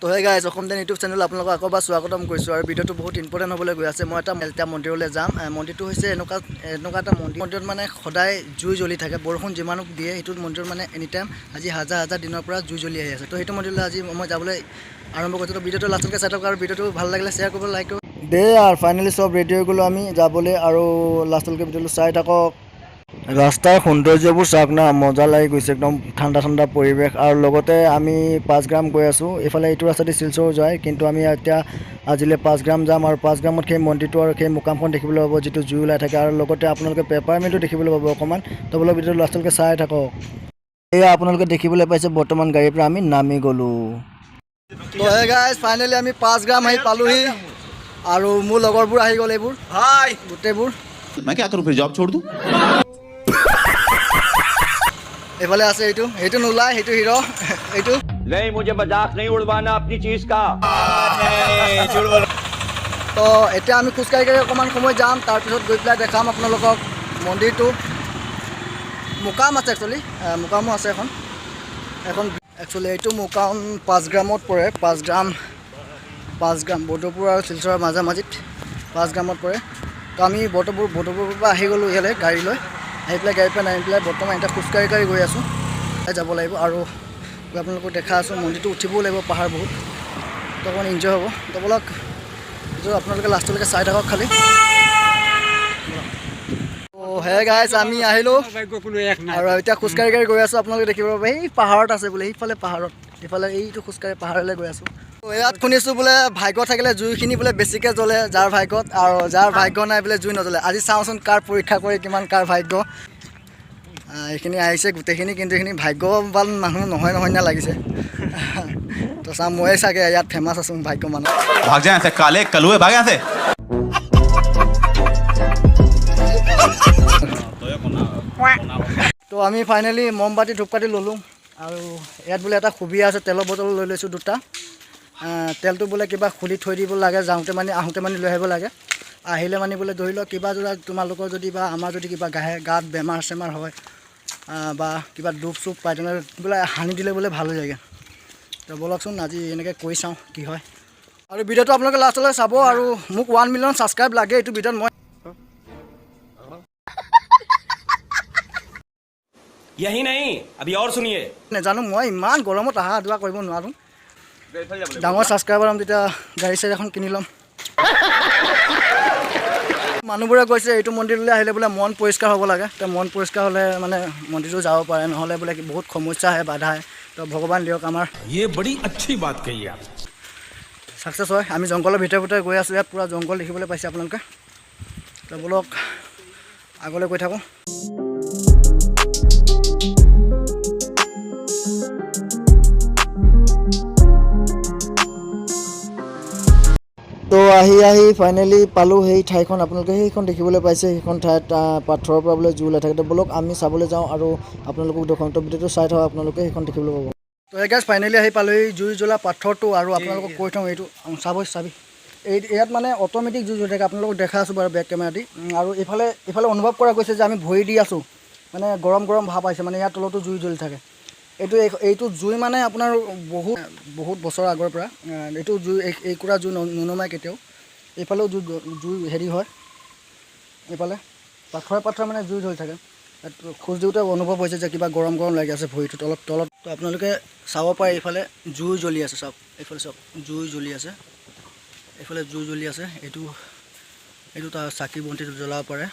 তো hey guys Assam দেন YouTube channel আপোনালোকক আকৌ এবাৰ স্বাগতম কৰিছোঁ আৰু ভিডিঅ'টো বহুত ইম্পৰ্টেণ্ট হ'বলৈ গৈ আছে। মই এটা মন্দিৰলৈ যাম। মন্দিৰটো হৈছে এনেকুৱা এটা মন্দিৰত মানে সদায় জুই জ্বলি থাকে, বৰষুণ যিমানো দিয়ে সেইটো মন্দিৰত মানে এনি টাইম আজি হাজাৰ দিনৰ পৰা জুই জ্বলি আহি আছে। তো সেইটো মন্দিৰলৈ আজি মই যাবলৈ আৰম্ভ কৰিছোঁ। তো ভিডিঅ'টো লাষ্টলৈকে চাই থাকক আৰু ভিডিঅ'টো ভাল লাগিলে শ্বেয়াৰ কৰিব, লাইক কৰিব দে। আৰু ফাইনেলি চব ৰেডি হৈ গ'লোঁ আমি যাবলৈ, আৰু লাষ্টলৈকে ভিডিঅ'টো চাই থাকক। ৰাস্তাৰ সৌন্দৰ্যবোৰ চাওক না, মজা লাগি গৈছে, একদম ঠাণ্ডা পৰিৱেশ। আৰু লগতে আমি 5 গ্ৰাম গৈ আছোঁ। এইফালে এইটো ৰাস্তাতে শিলচৰ যায়, কিন্তু আমি এতিয়া আজিলৈ 5 গ্ৰাম যাম। আৰু 5 গ্ৰামত সেই মন্দিৰটো আৰু সেই মুকামখন দেখিবলৈ পাব, যিটো জুই ওলাই থাকে। আৰু লগতে আপোনালোকে পেপাৰ মিলটো দেখিবলৈ পাব অকণমান। তো বোলে ভিডিঅ'টো লাষ্টলৈকে চাই থাকক। এয়া আপোনালোকে দেখিবলৈ পাইছে, বৰ্তমান গাড়ীৰ পৰা আমি নামি গ'লোঁ। তো হে গাইজ ফাইনেলি আমি 5 গ্ৰাম আহি পালোহি, আৰু মোৰ লগৰবোৰ আহি গ'ল। এইবোৰ গোটেইবোৰ मैं क्या करूं फिर जॉब छोड़ दूं? এইফালে আছে এইটো নোলাই, সেইটো হিৰ' এইটো नहीं, मुझे मजाक नहीं उड़वाना अपनी चीज का। তো এতিয়া আমি খোজকাঢ়ি অকণমান সময় যাম, তাৰপিছত গৈ পেলাই দেখাম আপোনালোকক মন্দিৰটো। মুকাম আছে একচুৱেলি, মুকামো আছে এখন একচুৱেলি এইটো মুকাম 5 গ্ৰামত পৰে। 5 গ্ৰাম বৰদপুৰ আৰু শিলচৰৰ মাজামাজিত 5 গ্ৰামত পৰে। তো আমি বৰদপুৰৰ পৰা আহি গ'লোঁ ইয়ালৈ গাড়ী লৈ, আহি পেলাই গাড়ীৰ পৰা নামি পেলাই বৰ্তমান এতিয়া খোজকাঢ়ি গৈ আছোঁ, যাব লাগিব। আৰু আপোনালোকক দেখা আছোঁ মন্দিৰটো উঠিবও লাগিব, পাহাৰ বহুত, তো অকণমান এনজয় হ'ব। তো ব'লক আপোনালোকে লাষ্টলৈকে চাই থাকক খালি। হে গাইজ আমি আহিলোঁ আৰু এতিয়া খোজকাঢ়ি গৈ আছোঁ। আপোনালোকে দেখিব পাব এই পাহাৰত আছে বোলে, সেইফালে পাহাৰত, এইফালে এইটো খোজকাঢ়ি পাহাৰলৈ গৈ আছোঁ। ইয়াত শুনিছোঁ বোলে ভাগ্য থাকিলে জুইখিনি বোলে বেছিকৈ জ্বলে যাৰ ভাগ্যত, আৰু যাৰ ভাগ্য নাই বোলে জুই নজ্বলে। আজি চাওঁচোন কাৰ পৰীক্ষা কৰি কিমান কাৰ ভাগ্য। এইখিনি আহিছে গোটেইখিনি, কিন্তু এইখিনি ভাগ্যৱান মানুহ নহয় নিচিনা লাগিছে। তো চাম, ময়ে চাগে ইয়াত ফেমাছ আছোঁ ভাগ্য মানুহ। भाग जाए ऐसे काले कलुए भाग यहाँ से। তো আমি ফাইনেলি মমবাতি ধূপকাঠি ল'লোঁ, আৰু ইয়াত বোলে এটা সুবিধা আছে, তেলৰ বটল লৈ লৈছোঁ 2টা। তেলটো বোলে কিবা খুলি থৈ দিব লাগে, আহোঁতে মানে লৈ আহিব লাগে। আহিলে মানে বোলে ধৰি লওক কিবা যদি তোমালোকৰ যদি বা আমাৰ যদি কিবা গাত বেমাৰ চেমাৰ হয়, বা কিবা দুখ চুখ পায়, তেনেহ'লে বোলে সানি দিলে বোলে ভাল হৈ যায়গৈ। তো ব'লকচোন আজি এনেকৈ কৰি চাওঁ কি হয়। আৰু ভিডিঅ'টো আপোনালোকে লাষ্টলৈ চাব, আৰু মোক 1 মিলিয়ন ছাবস্ক্ৰাইব লাগে এইটো ভিডিঅ'ত। মই यही नहीं, अभी और सुनिए। নাজানো, মই ইমান গৰমত অহা যোৱা কৰিব নোৱাৰোঁ। ডাঙৰ ছাবস্ক্ৰাইবাৰ হ'ম তেতিয়া গাড়ী চাড়ী এখন কিনি ল'ম। মানুহবোৰে কৈছে এইটো মন্দিৰলৈ আহিলে বোলে মন পৰিষ্কাৰ হ'ব লাগে। তো মন পৰিষ্কাৰ হ'লে মানে মন্দিৰটো যাব পাৰে, নহ'লে বোলে বহুত সমস্যা আহে, বাধা আহে। তো ভগৱান দিয়ক আমাৰ ये बड़ी अच्छी बात कही आप। ছাকচেছ হয়। আমি জংঘলৰ ভিতৰে গৈ আছোঁ, ইয়াত পূৰা জংঘল দেখিবলৈ পাইছে আপোনালোকে। তো ব'লক আগলৈ গৈ থাকোঁ। তো আহি ফাইনেলি পালোঁ সেই ঠাইখন। আপোনালোকে সেইখন দেখিবলৈ পাইছে, সেইখন ঠাইত পাথৰৰ পৰা বোলে জুই ওলাই থাকে। তো ব'লক আমি চাবলৈ যাওঁ আৰু আপোনালোকক দেখুৱাম। তো ভিডিঅ'টো চাই থাকক, আপোনালোকে সেইখন দেখিবলৈ পাব। তো গাইজ ফাইনেলি আহি পালোঁ এই জুই জ্বলা পাথৰটো, আৰু আপোনালোকক কৈ থওঁ এইটো চাবি ইয়াত মানে অট'মেটিক জুই জ্বলি থাকে। আপোনালোকক দেখাই আছোঁ বাৰু বেক কেমেৰা দি। আৰু এইফালে অনুভৱ কৰা গৈছে যে আমি ভৰি দি আছোঁ, মানে গৰম ভাৱ আহিছে, মানে ইয়াৰ তলতো জুই জ্বলি থাকে। এইটো জুই মানে আপোনাৰ বহুত বছৰ আগৰ পৰা এইটো জুই এইকুৰা জুই নুনুমাই কেতিয়াও। এইফালেও জুই হেৰি হয়, এইফালে পাথৰে মানে জুই জ্বলি থাকে। খোজ দিওঁতে অনুভৱ হৈছে যে কিবা গৰম লাগি আছে ভৰিটোত তলত। তো আপোনালোকে চাব পাৰে এইফালে জুই জ্বলি আছে, চাওক এইফালে চাওক জুই জ্বলি আছে, এইফালে জুই জ্বলি আছে। এইটো তাৰ চাকি বন্তি জ্বলাব পাৰে।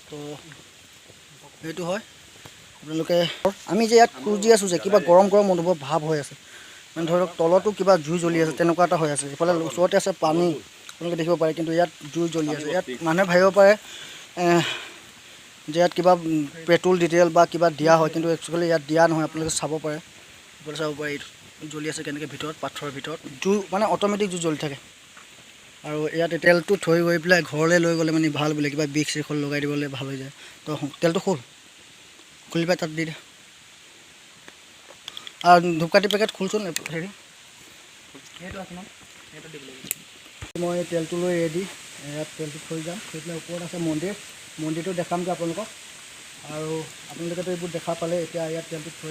তো সেইটো হয়। আপোনালোকে আমি যে ইয়াত খোজ দি আছোঁ যে কিবা গৰম অনুভৱ ভাৱ হৈ আছে, মানে ধৰক তলতো কিবা জুই জ্বলি আছে, তেনেকুৱা এটা হৈ আছে। এইফালে ওচৰতে আছে পানী, আপোনালোকে দেখিব পাৰে, কিন্তু ইয়াত জুই জ্বলি আছে। ইয়াত মানুহে ভাবিব পাৰে যে ইয়াত কিবা পেট্ৰল ডিজেল বা কিবা দিয়া হয়, কিন্তু একচুৱেলি ইয়াত দিয়া নহয়। আপোনালোকে চাব পাৰে, এইটো জ্বলি আছে কেনেকৈ ভিতৰত, পাথৰৰ ভিতৰত জুই মানে অট'মেটিক জুই জ্বলি থাকে। আৰু ইয়াত তেলটো থৈ গৈ পেলাই ঘৰলৈ লৈ গ'লে মানে ভাল বোলে, কিবা বিষ চিষ লগাই দিবলৈ ভাল হৈ যায়। তো তেলটো খুলি পাই তাত দি দে। আৰু ধূপকাঠি পেকেট খোলচোন, হেৰি সেইটো আছে ন, সেইটো দিব লাগিব। মই তেলটো লৈ ৰেডি, ইয়াত তেলটো থৈ যাম। থৈ পেলাই ওপৰত আছে মন্দিৰটো দেখামগৈ আপোনালোকক। আৰু আপোনালোকেতো এইবোৰ দেখা পালে। এতিয়া ইয়াত তেলটো থৈ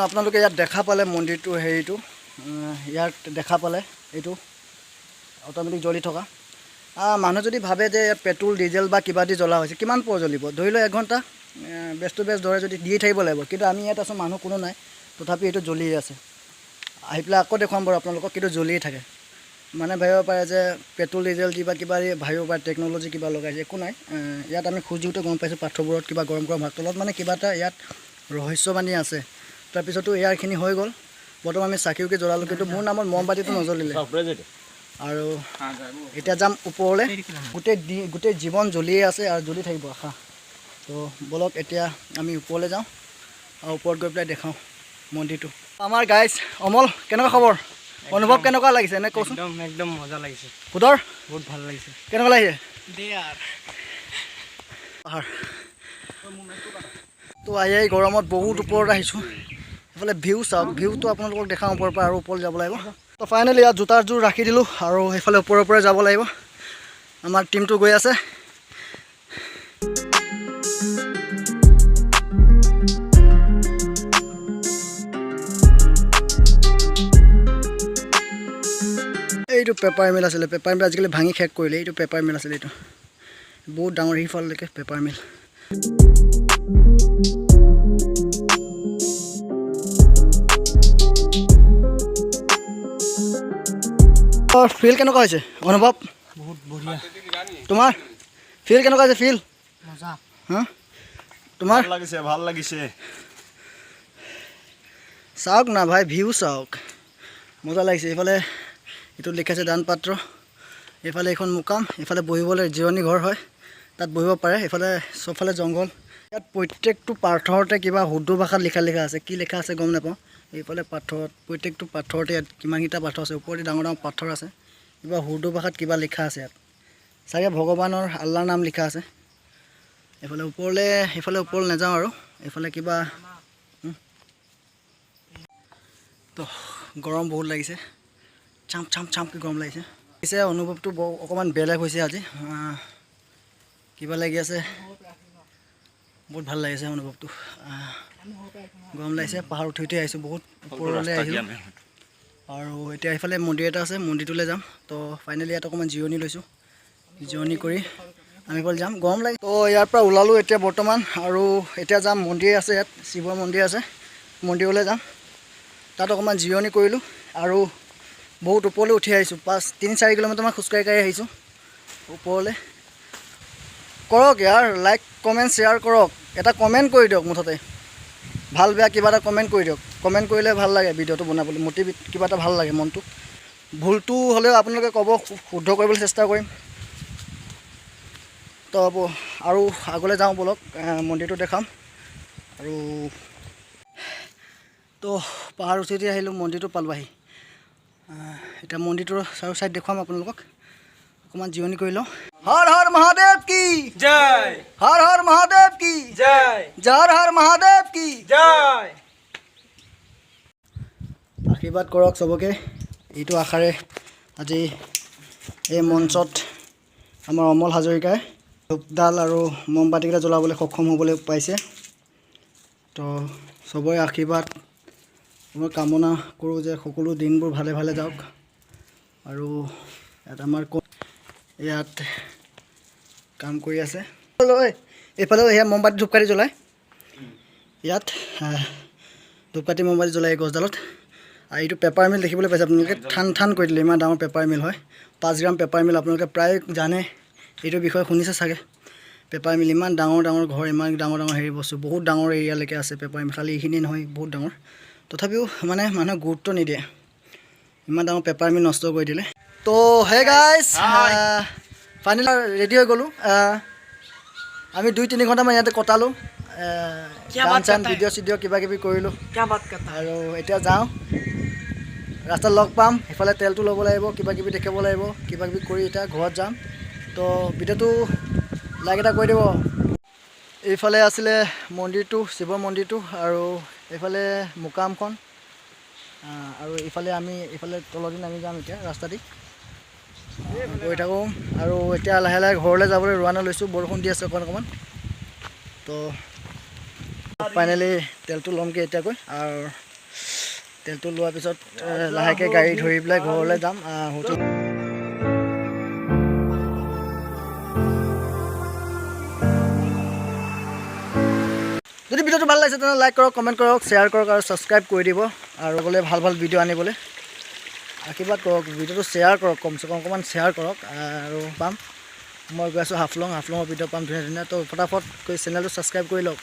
আপোনালোকে ইয়াত দেখা পালে মন্দিৰটো হেৰিটো ইয়াত দেখা পালে এইটো অট'মেটিক জ্বলি থকা মানুহ যদি ভাবে যে ইয়াত পেট্ৰল ডিজেল বা কিবা দি জ্বলা হৈছে কিমান পৰ জ্বলিব ধৰি লওক 1 ঘণ্টা বেষ্ট টু বেষ্ট দৰে যদি দি থাকিব লাগিব কিন্তু আমি ইয়াত আছোঁ মানুহ কোনো নাই তথাপি এইটো জ্বলিয়ে আছে আহি পেলাই আকৌ দেখুৱাম বাৰু আপোনালোকক কিন্তু জ্বলিয়ে থাকে মানে ভাবিব পাৰে যে পেট্ৰল ডিজেল কিবা ভাবিব পাৰে টেকন'লজি কিবা লগাইছে একো নাই ইয়াত আমি খুজিওতে গম পাইছোঁ পাথৰবোৰত কিবা গৰম ভাত তলত মানে কিবা এটা ইয়াত ৰহস্যবাণী আছে তাৰপিছতো এয়াৰখিনি হৈ গ'ল বৰ্তমান আমি চাকিওকে জ্বলালোঁ কিন্তু মোৰ নামত মমবাতিটো নজ্বলিলে আৰু এতিয়া যাম ওপৰলৈ গোটেই জীৱন জ্বলিয়ে আছে আৰু জ্বলি থাকিব আশা তো বলক এতিয়া আমি ওপৰলৈ যাওঁ আৰু ওপৰত গৈ পেলাই দেখাওঁ মন্দিৰটো আমাৰ গাইজ অমল কেনেকুৱা খবৰ অনুভৱ কেনেকুৱা লাগিছে এনে কওকচোন একদম মজা লাগিছে সুধৰ বহুত ভাল লাগিছে কেনেকুৱা লাগিছে পাহাৰ তো আহি গৰমত বহুত ওপৰত আহিছোঁ এইফালে ভিউ চাওক ভিউটো আপোনালোকক দেখাওঁ ওপৰৰ পৰা আৰু ওপৰলৈ যাব লাগিব তো ফাইনেলি ইয়াত জোতাযোৰ ৰাখি দিলোঁ আৰু সেইফালে ওপৰৰ পৰা যাব লাগিব আমাৰ টিমটো গৈ আছে এইটো পেপাৰ মিল আছিলে পেপাৰ মিল আজিকালি ভাঙি শেষ কৰিলে এইটো পেপাৰ মিল আছিলে এইটো বহুত ডাঙৰ সিফাললৈকে পেপাৰ মিল ফিল কেনেকুৱা হৈছে অনুভৱ বহুত বঢ়িয়া তোমাৰ ফিল কেনেকুৱা হৈছে ফিল মজা হা তোমাৰ ভাল লাগিছে চাওক না ভাই ভিউ চাওক মজা লাগিছে এইফালে এইটো লিখাইছে দান পাত্ৰ এইফালে এখন মুকাম এইফালে বহিবলৈ জিৰণি ঘৰ হয় তাত বহিব পাৰে এইফালে চবফালে জংঘল ইয়াত প্ৰত্যেকটো পাথৰতে কিবা শুদ্ধ ভাষাত লিখা আছে কি লিখা আছে গম নাপাওঁ এইফালে পাথৰত প্ৰত্যেকটো পাথৰতে ইয়াত কিমানকেইটা পাথৰ আছে ওপৰতে ডাঙৰ ডাঙৰ পাথৰ আছে কিবা শুদ্ধ ভাষাত কিবা লিখা আছে ইয়াত চাগে ভগৱানৰ আল্লাহৰ নাম লিখা আছে এইফালে ওপৰলৈ নাযাওঁ আৰু এইফালে কিবা তো গৰম বহুত লাগিছে চামকৈ গৰম লাগিছে পিছে অনুভৱটো অকণমান বেলেগ হৈছে আজি কিবা লাগি আছে বহুত ভাল লাগিছে অনুভৱটো গৰম লাগিছে পাহাৰ উঠি আহিছোঁ বহুত ওপৰলৈ আহিলোঁ আৰু এতিয়া এইফালে মন্দিৰ এটা আছে মন্দিৰটোলৈ যাম তো ফাইনেলি ইয়াত অকণমান জিৰণি লৈছোঁ জিৰণি কৰি আমি এইফালে যাম গৰম লাগে তো ইয়াৰ পৰা ওলালোঁ এতিয়া বৰ্তমান আৰু এতিয়া যাম মন্দিৰ আছে ইয়াত শিৱৰ মন্দিৰ আছে মন্দিৰলৈ যাম তাত অকণমান জিৰণি কৰিলোঁ আৰু বহুত ওপৰলৈ উঠি আহিছোঁ 3-4 কিলোমিটাৰমান খোজকাঢ়ি আহিছোঁ ওপৰলৈ কৰক ইয়াৰ লাইক কমেণ্ট শ্বেয়াৰ কৰক এটা কমেণ্ট কৰি দিয়ক মুঠতে ভাল বেয়া কিবা এটা কমেণ্ট কৰি দিয়ক কমেণ্ট কৰিলে ভাল লাগে ভিডিঅ'টো বনাবলৈ মটিভেট কিবা এটা ভাল লাগে মনটো ভুলটো হ'লেও আপোনালোকে ক'ব শুদ্ধ কৰিবলৈ চেষ্টা কৰিম তো আৰু আগলৈ যাওঁ বলক মন্দিৰটো দেখাম আৰু তো পাহাৰ উঠি আহিলোঁ মন্দিৰটো পালোঁহি এতিয়া মন্দিৰটোৰ চাৰিও চাইড দেখুৱাম আপোনালোকক অকণমান জিৰণি কৰি লওঁ হৰ হৰ মহাদেৱ কি জয় হৰ হৰ মহাদেৱ কি জয় হৰ হৰ মহাদেৱ কি জয় আশীৰ্বাদ কৰক চবকে এইটো আশাৰে আজি এই মঞ্চত আমাৰ অমল হাজৰিকাই ধূপডাল আৰু মমবাতিকেইটা জ্বলাবলৈ সক্ষম হ'বলৈ পাইছে তো চবৰে আশীৰ্বাদ মই কামনা কৰোঁ যে সকলো দিনবোৰ ভালে ভালে যাওক আৰু ইয়াত আমাৰ ইয়াত কাম কৰি আছে এইফালেও সেয়া মমবাতি ধূপকাঠি জ্বলায় ইয়াত ধূপকাঠি মমবাতি জ্বলায় এই গছডালত আৰু এইটো পেপাৰ মিল দেখিবলৈ পাইছে আপোনালোকে ঠান কৰি দিলে ইমান ডাঙৰ পেপাৰ মিল হয় 5 গ্ৰাম পেপাৰ মিল আপোনালোকে প্ৰায় জানে এইটো বিষয়ে শুনিছে চাগে পেপাৰ মিল ইমান ডাঙৰ ঘৰ ইমান ডাঙৰ হেৰি বস্তু বহুত ডাঙৰ এৰিয়ালৈকে আছে পেপাৰ মিল খালি এইখিনি নহয় বহুত ডাঙৰ তথাপিও মানে মানুহে গুৰুত্ব নিদিয়ে ইমান ডাঙৰ পেপাৰ মিল নষ্ট কৰি দিলে তো হে গাইজ ফাইনেলি ৰেডি হৈ গ'লোঁ আমি 2-3 ঘণ্টামান ইয়াতে কটালোঁ গান চান ভিডিঅ' চিডিঅ' কিবাকিবি কৰিলোঁ আৰু এতিয়া যাওঁ ৰাস্তাত লগ পাম সেইফালে তেলটো ল'ব লাগিব কিবাকিবি দেখিব লাগিব কিবাকিবি কৰি এতিয়া ঘৰত যাম তো ভিডিঅ'টো লাইক এটা কৰি দিব এইফালে আছিলে মন্দিৰটো শিৱ মন্দিৰটো আৰু এইফালে মুকামখন আৰু এইফালে তলদি নামি যাম এতিয়া ৰাস্তা দি গৈ থাকোঁ আৰু এতিয়া লাহে লাহে ঘৰলৈ যাবলৈ ৰাওনা লৈছোঁ বৰষুণ দি আছে অকণমান তো ফাইনেলি তেলটো ল'মগৈ এতিয়া গৈ আৰু তেলটো লোৱাৰ পিছত লাহেকৈ গাড়ী ধৰি পেলাই ঘৰলৈ যাম হোটেল যদি ভিডিঅ'টো ভাল লাগিছে তেনেহ'লে লাইক কৰক কমেণ্ট কৰক শ্বেয়াৰ কৰক আৰু ছাবস্ক্ৰাইব কৰি দিব আৰু গ'লে ভাল ভাল ভিডিঅ' আনিবলৈ আশীৰ্বাদ কৰক ভিডিঅ'টো শ্বেয়াৰ কৰক কমচে কম অকণমান শ্বেয়াৰ কৰক আৰু পাম মই গৈ আছোঁ হাফলঙৰ ভিডিঅ' পাম ধুনীয়া ধুনীয়া তো ফটাফট কৰি চেনেলটো ছাবস্ক্ৰাইব কৰি লওক